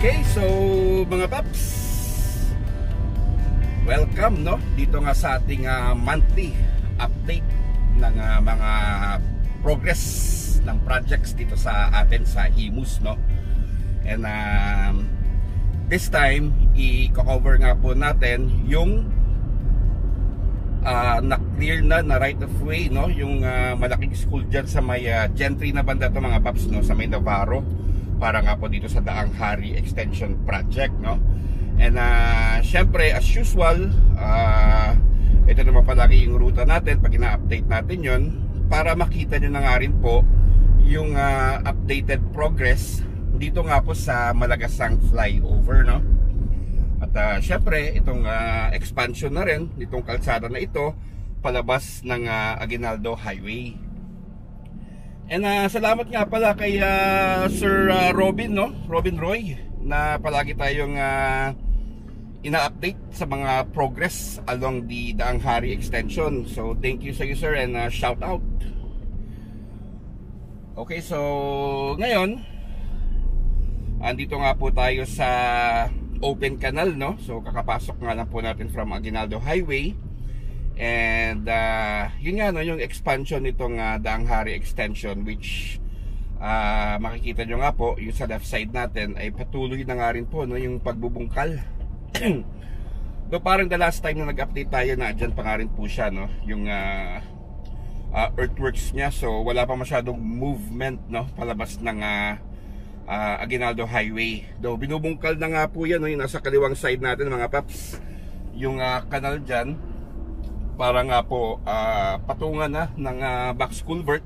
Okay, so mga paps, welcome dito nga sa ating monthly update ng mga progress ng projects dito sa atin sa Imus, and this time i-cover nga po natin yung na-clear na right of way, yung malaking school dyan sa may gentry na banda to mga paps, sa may Navarro, para nga po dito sa Daang Hari Extension Project, and syempre as usual, ito naman palagi yung ruta natin pag ina-update natin yon, para makita nyo na nga rin po yung updated progress dito nga po sa Malagasang flyover, at syempre itong expansion na rin nitong kalsada na ito palabas ng Aguinaldo Highway. And salamat nga pala kay Sir Robin, Robin Roy, na palagi tayong ina-update sa mga progress along the Daang Hari Extension. So thank you sa you, sir, and shout out. Okay, so ngayon andito nga po tayo sa open canal, so kakapasok nga lang po natin from Aguinaldo Highway. And yun nga, yung expansion nitong Daang Hari Extension, which makikita nyo nga po yung sa left side natin ay patuloy na nga rin po yung pagbubungkal. So parang the last time na nag-update tayo, na dyan pa nga rin po siya, yung earthworks nya. So wala pa masyadong movement, palabas ng Aguinaldo Highway. Though binubungkal na nga po yan, yung nasa kaliwang side natin mga paps, yung kanal dyan, para nga po patungan na ng box culvert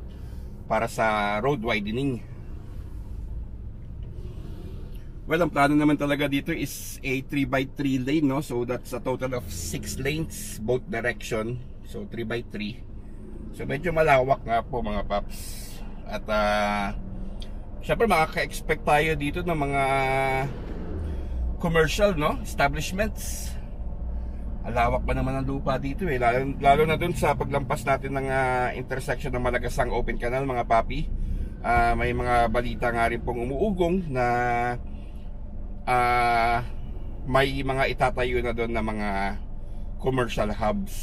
para sa road widening. Well, ang plano naman talaga dito is a 3x3 lane, so that's a total of 6 lanes both direction, so 3x3. So medyo malawak nga po mga paps. At syempre makaka-expect tayo dito ng mga commercial establishments. Alawak pa naman ang lupa dito, lalo na dun sa paglampas natin ng intersection ng Malagasang Open Canal mga papi. May mga balita nga rin pong umuugong na may mga itatayo na doon na mga commercial hubs.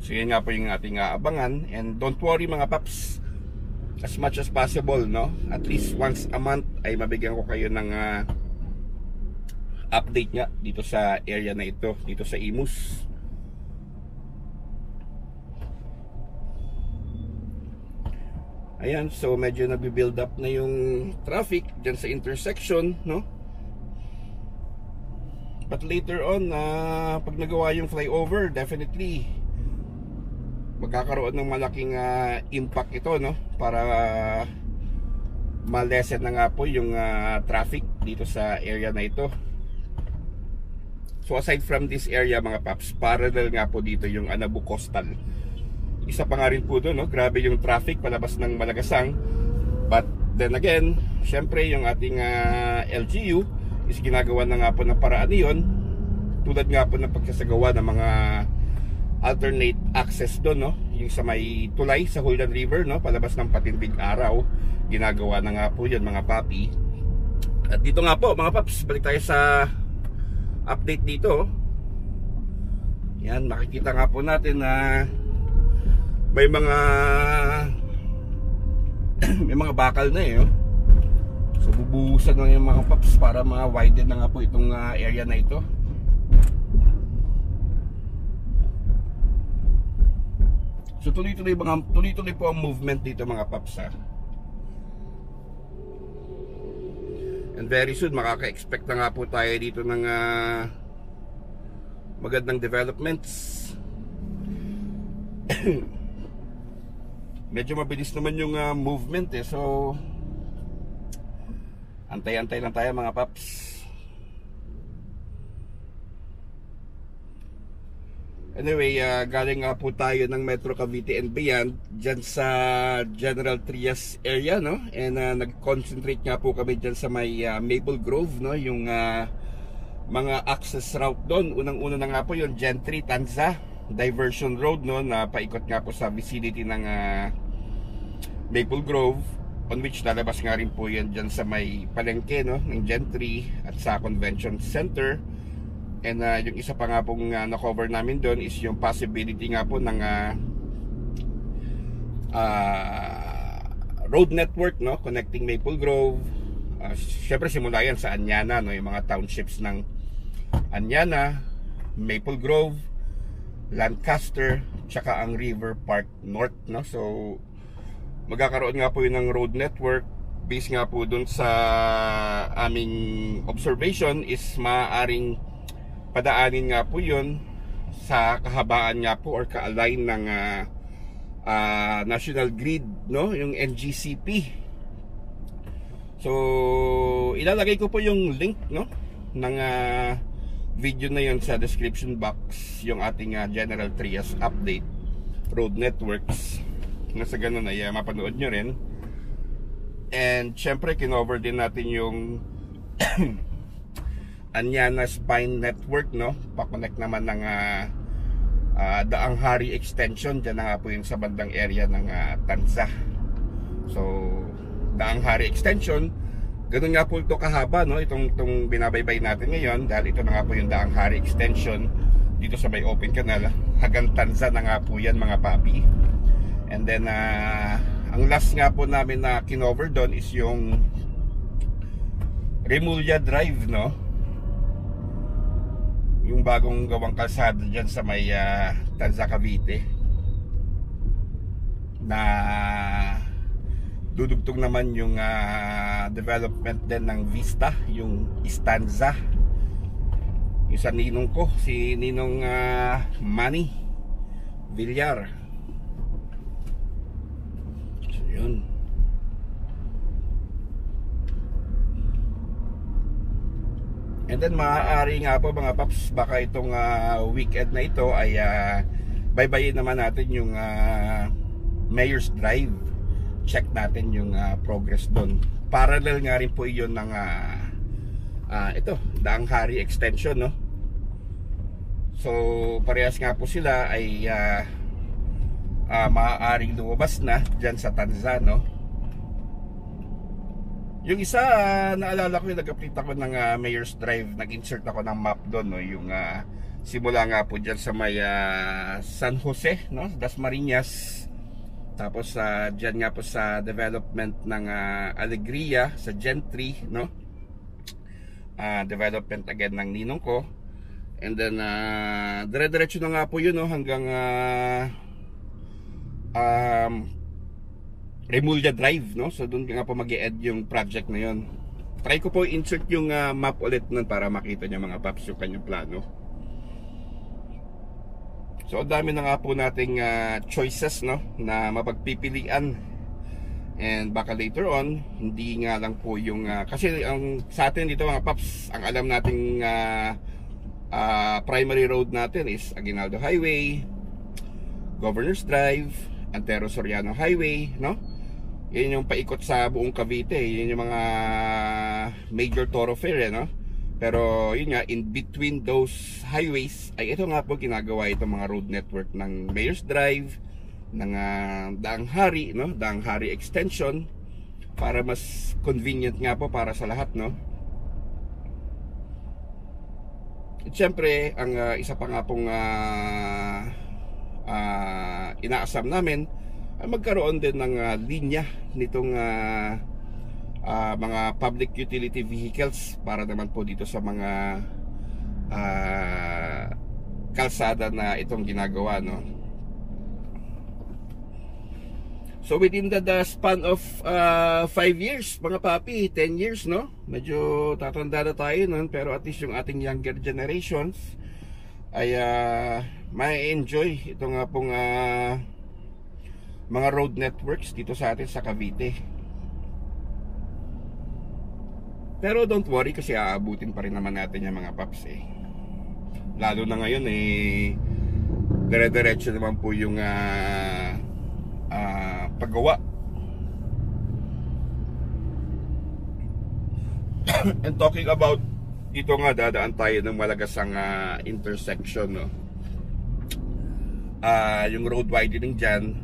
So yan nga po yung ating abangan. And don't worry mga paps, as much as possible, at least once a month ay mabigyan ko kayo ng update nga dito sa area na ito, dito sa Imus. Ayan, so medyo nagbi-build up na yung traffic dyan sa intersection, but later on, pag nagawa yung flyover, definitely magkakaroon ng malaking impact ito, para ma-lessen na nga po yung traffic dito sa area na ito. So aside from this area mga paps, parallel nga po dito yung Anabu Coastal. Isa pa nga rin po doon, grabe yung traffic palabas ng Malagasang. But then again, syempre yung ating LGU is ginagawa na nga po ng paraan yun, tulad nga po ng pagsasagawa ng mga alternate access doon, yung sa may tulay sa Huldan River, palabas ng Patindig Araw. Ginagawa na nga po yun mga papi. At dito nga po mga paps, balik tayo sa update dito. Yan, makikita nga po natin na may mga bakal na So bubuhusan na yung mga paps para ma-widen na nga po itong area na ito. So tuloy-tuloy po ang movement dito mga paps, And very soon makaka-expect na nga po tayo dito ng magandang developments. medyo mabilis naman yung movement eh. So antay-antay lang tayo mga paps. Anyway, galing nga po tayo ng Metro Cavite and beyond dyan sa General Trias area, no? And nag-concentrate nga po kami dyan sa may Maple Grove, no? Yung mga access route doon. Unang-una na nga po yung Gentry Tanza Diversion Road, no? Na paikot nga po sa vicinity ng Maple Grove, on which lalabas nga rin po yan dyan sa may palengke, no? Ng Gentry at sa Convention Center. And yung isa pa nga pong na-cover namin doon is yung possibility nga po ng road network, no, connecting Maple Grove. Syempre simula yan sa Anyana, no, yung mga townships ng Anyana, Maple Grove, Lancaster, tsaka ang River Park North, no. So magkakaroon nga po yun ng road network. Based nga po doon sa aming observation is maaaring padaanin nga po yun sa kahabaan nga po or ka-align ng National Grid, no, yung NGCP. So ilalagay ko po yung link, no, ng video na yun sa description box, yung ating General Trias update road networks, na sa ganun ay mapanood nyo rin. And syempre kinover din natin yung Anyana Spine Network, no? Pa-connect naman ng Daang Hari Extension. Diyan na nga po yung sa bandang area ng Tanza. So Daang Hari Extension, ganun nga po ito kahaba, no? Itong binabaybay natin ngayon, dahil ito na nga po yung Daang Hari Extension dito sa may open canal. Hanggang Tanza na nga po yan mga papi. And then ang last nga po namin na kinover doon is yung Remulla Drive, no? Yung bagong gawang kalsada dyan sa may Tanza, Cavite, na dudugtong naman yung development din ng Vista, yung Istanza, yung sa ninong ko, si Ninong Manny Villar. So yun. And then maaari nga po mga paps, baka itong weekend na ito ay baybayin naman natin yung Mayor's Drive. Check natin yung progress doon. Parallel nga rin po iyon ng ito, Daang Hari Extension, no? So parehas nga po sila ay maaaring lumabas na dyan sa Tanza, no? Yung isa, naalala ko yung nag-update ako ng Mayor's Drive, nag-insert ako ng map doon, no? Yung simula nga po dyan sa may San Jose, no? Dasmariñas. Tapos dyan nga po sa development ng Alegria, sa Gentry, no? Development again ng ninong ko. And then dire-diretso na nga po yun, no? Hanggang Remulla Drive, no? So doon nga po mag-i-add yung project na yun. Try ko po insert yung map ulit nun para makita nyo mga paps yung kanyang plano. So dami na nga po nating choices, no, na mapagpipilian. And baka later on, hindi nga lang po yung kasi ang sa atin dito mga paps, ang alam nating primary road natin is Aguinaldo Highway, Governor's Drive, Antero Soriano Highway, no? Yan yung paikot sa buong Cavite, yan yung mga major thoroughfare, no? Pero yun nga, in between those highways ay ito nga po ginagawa itong mga road network ng Mayor's Drive, ng Daang Hari, no? Daang Hari Extension, para mas convenient nga po para sa lahat, no? At syempre, ang isa pa nga pong inaasam namin ay magkaroon din ng linya nitong mga public utility vehicles para naman po dito sa mga kalsada na itong ginagawa, no? So within the span of 5 years mga papi, 10 years, no? Medyo tatanda na tayo nun, pero at least yung ating younger generations ay may enjoy ito nga pong mga road networks dito sa atin sa Cavite. Pero don't worry kasi aabutin pa rin naman natin yung mga paps eh. Lalo na ngayon eh, dire-diretso naman po yung paggawa. And talking about, dito nga dadaan tayo ng malagasang intersection, no? Yung road widening dyan,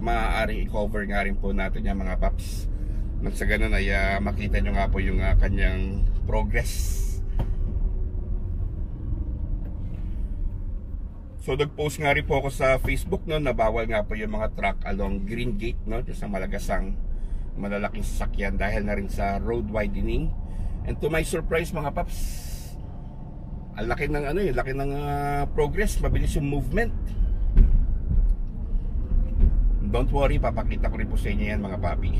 maaaring i-cover nga rin po natin yung mga paps. Nang sa ganun ay makita nyo nga po yung kanyang progress. So nag-post nga rin po ako sa Facebook, no, na bawal nga po yung mga truck along Green Gate, no, sa malagasang malalaking sasakyan dahil na rin sa road widening. And to my surprise mga paps, ang laki ng laki ng progress, mabilis yung movement. Don't worry, papakita ko rin po sa inyo yan mga papi.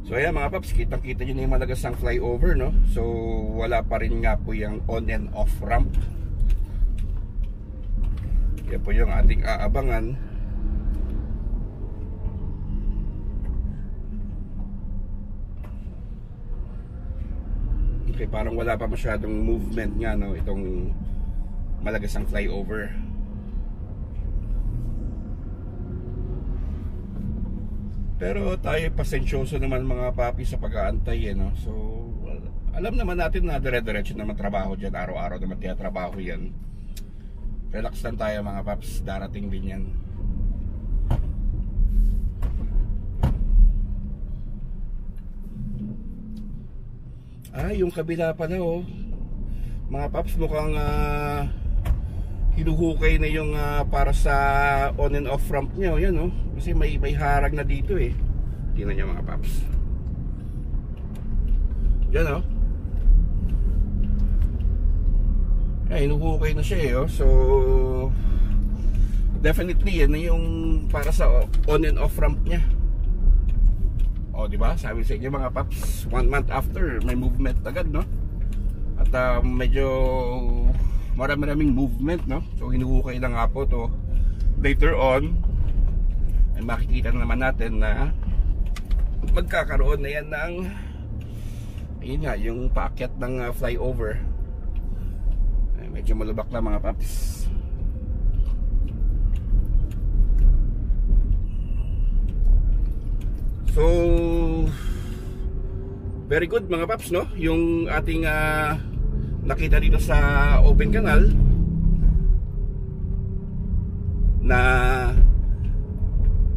So ayan mga paps, kitang-kita nyo na yung malagasang flyover, no? So wala pa rin nga po yung on and off ramp. Yan po yung ating aabangan. Okay, parang wala pa masyadong movement nga, no, itong malagasang flyover. Pero tayo pasensyoso naman mga papi sa pag-aantay, no? So alam naman natin na dire-diretso naman trabaho dyan, araw-araw naman kaya trabaho yan. Relax lang tayo mga paps, darating din yan. Yung kabila pala, oh. Mga paps, mukhang hinuhukay na yung para sa on and off ramp niya, oh. Yan, oh. Kasi may harag na dito eh. Tingnan niyo mga paps. Yan, oh. Hinuhukay na siya eh, oh. So definitely yan na yung para sa on and off ramp niya. O, di ba? Sabi sa inyo mga paps, 1 month after may movement agad, no? At medyo maraming movement, no? So hinuhukay lang nga po to. Later on ay makikita naman natin na magkakaroon na yan ng, ayun nga, yung paakyat ng flyover. Ay, medyo malubak na mga paps. So very good mga paps, no? Yung ating nakita dito sa open canal na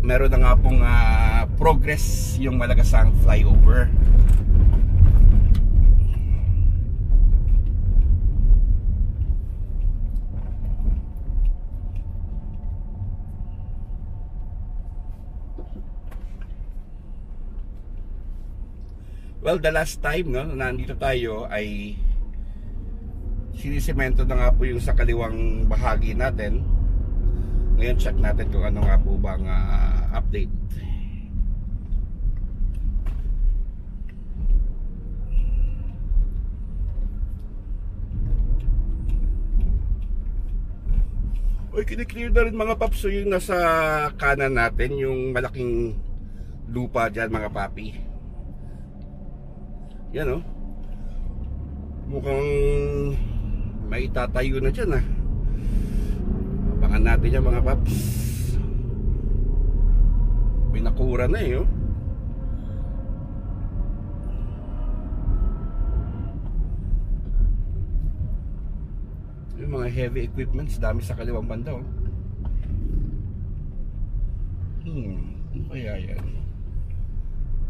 meron na nga pong progress yung malagasang flyover. Well, the last time, no, na nandito tayo ay sinisemento na nga po yung sa kaliwang bahagi natin. Ngayon check natin kung ano nga po bang update. Oy, kiniklear na rin mga paps. So yung nasa kanan natin, yung malaking lupa dyan mga papi. Yan, oh. Mukhang may tatayo na dyan, abangan natin yan mga paps. Pinakura na eh, oh. Yung mga heavy equipments, dami sa kaliwang banda, oh. Ano kaya yan?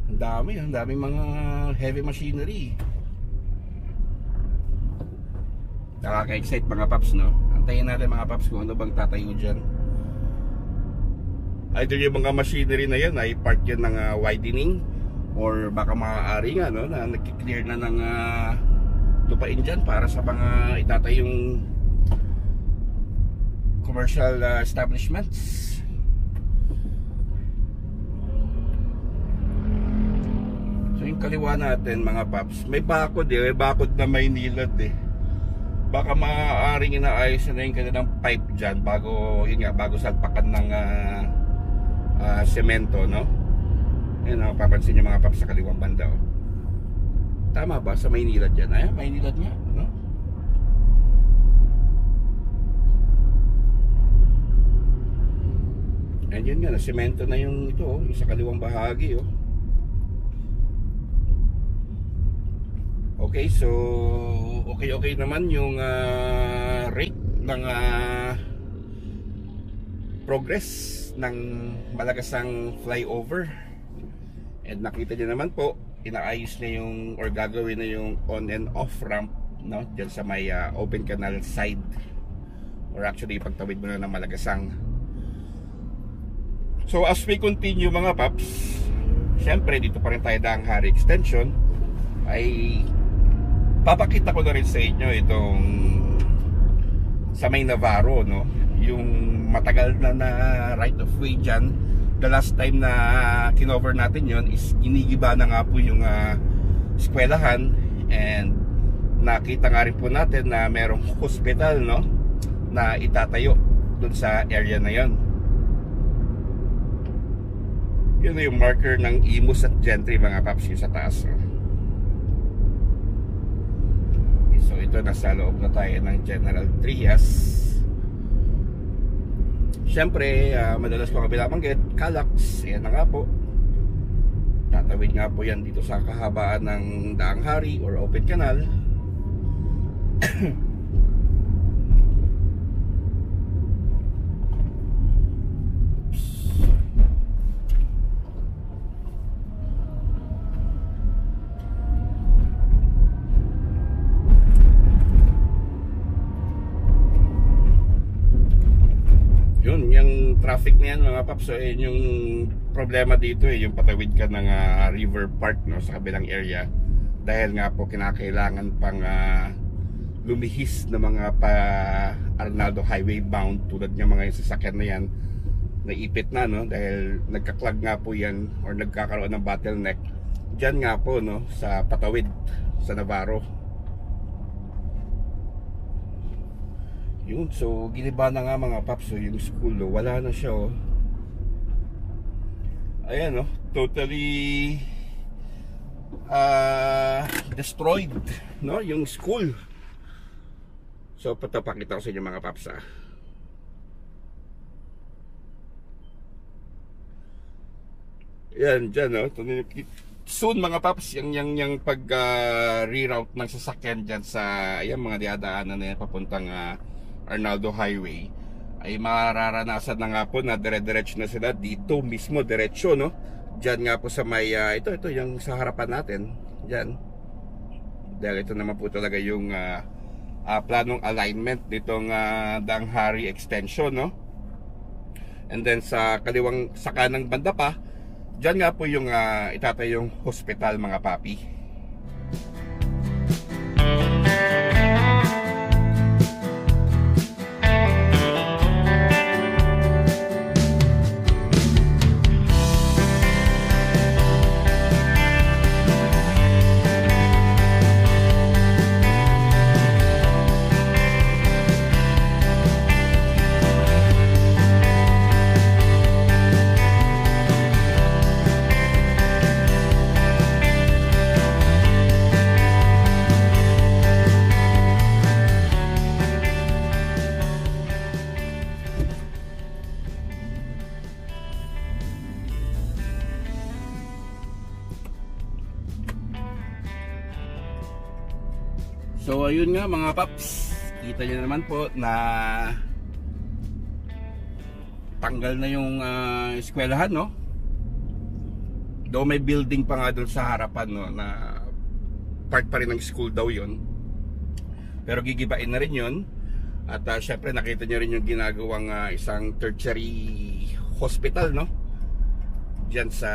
Ang daming mga heavy machinery. Nakaka-excite mga paps, no? Antayin natin mga paps kung ano bang tatayo dyan. Either yung mga machinery na yan ay part yan ng widening, or baka maaari nga, no, na nag-clear na ng lupain dyan para sa mga itatayong commercial establishments. So yung kaliwa natin mga paps, may bakod eh, may bakod na may nilad eh. baka maaaring inaayos na yung kanilang pipe dyan bago, yun nga, bago salpakan ng semento, no? Yun, papansin nyo mga paps sa kaliwang banda, oh. Tama ba? Sa Maynilad dyan? Ay, Maynilad nga, no? And yun nga, semento na yung ito, oh, yung sa kaliwang bahagi, oh. Okay, so okay naman yung rate ng progress ng Malagasang flyover. And nakita niyo naman po, inaayos na yung or gagawin na yung on and off ramp, no, diyan sa may open canal side, or actually pagtawid mo na ng Malagasang. So as we continue mga paps, syempre dito pa rin tayo Daang Hari Extension, ay papakita ko na rin sa inyo itong sa may Navarro, no, yung matagal na right of way dyan. The last time na kinover natin yon is ginigiba na nga po yung eskwelahan, and nakita nga rin po natin na merong hospital, no, na itatayo dun sa area na yon. Yun na yung marker ng Imus at Gentry mga paps, yung sa taas, no? Okay, so ito, nasa loob na tayo ng General Trias. Siyempre, madalas ko binabanggit, Calax, yan na nga po. Tatawid nga po yan dito sa kahabaan ng Daang Hari or Open Canal. Yun, yung traffic na yan mga paps, so yun yung problema dito, yung patawid ka ng River Park, no, sa kabilang area, dahil nga po kinakailangan pang lumihis na mga pa Arnaldo Highway bound, tulad ng mga yung sasakyan na yan, naipit na, no, dahil nagkaklag nga po yan or nagkakaroon ng bottleneck dyan nga po, no, sa patawid sa Navarro. Yun, so giniba na nga mga paps, so yung school, no, wala na siya, oh. Ayan, no, totally destroyed, no, yung school. So patapakita ko sa inyo mga paps, Yan, dyan, no, soon mga paps, yung pag reroute ng sasakyan dyan sa ayan, mga diadaanan na yan papuntang Arnaldo Highway, ay mararanasan na nga po na dire-diretso na sila dito mismo, diretso, no, dyan nga po sa may ito yung sa harapan natin dyan, dahil ito naman po talaga yung planong alignment nitong Daang Hari Extension, no. And then sa kaliwang, sa kanang banda pa, dyan nga po yung itatayong hospital mga papi. So ayun nga mga paps, kita nyo naman po na tanggal na yung eskwelahan, no? Though may building pa nga doon sa harapan, no, na part pa rin ng school daw yun, pero gigibain na rin yun. At syempre nakita nyo rin yung ginagawang isang tertiary hospital, no, dyan sa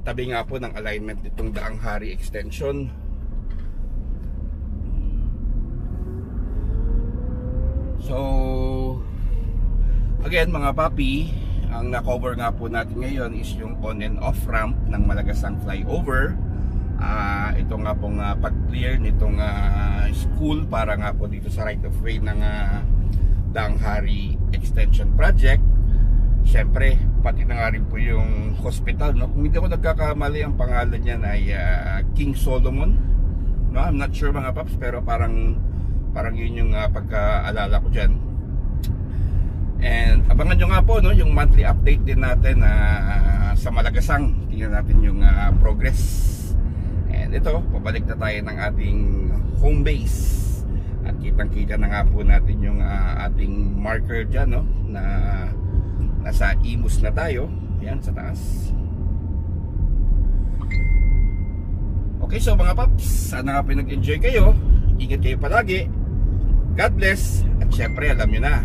tabi nga po ng alignment nitong Daang Hari Extension. So again mga papi, ang na-cover nga po natin ngayon is yung on and off ramp ng Malagasang flyover. ito nga pong pag-clear nitong school para nga po dito sa right of way ng Daang Hari Extension Project. Siyempre, pati na nga rin po yung hospital, no? Kung hindi ako nagkakamali, ang pangalan niyan ay King Solomon, no? I'm not sure mga paps, pero parang yun yung pagkaalala ko dyan. And abangan nyo nga po, no, yung monthly update din natin sa Malagasang. Tingnan natin yung progress. And ito, pabalik na tayo ng ating home base. At kitang-kita na nga po natin yung ating marker dyan, no, na nasa Imus na tayo. Ayan, sa taas. Okay, so mga paps, sana nga pinag-enjoy kayo. Ingat kayo palagi. God bless. At syempre, alam nyo na,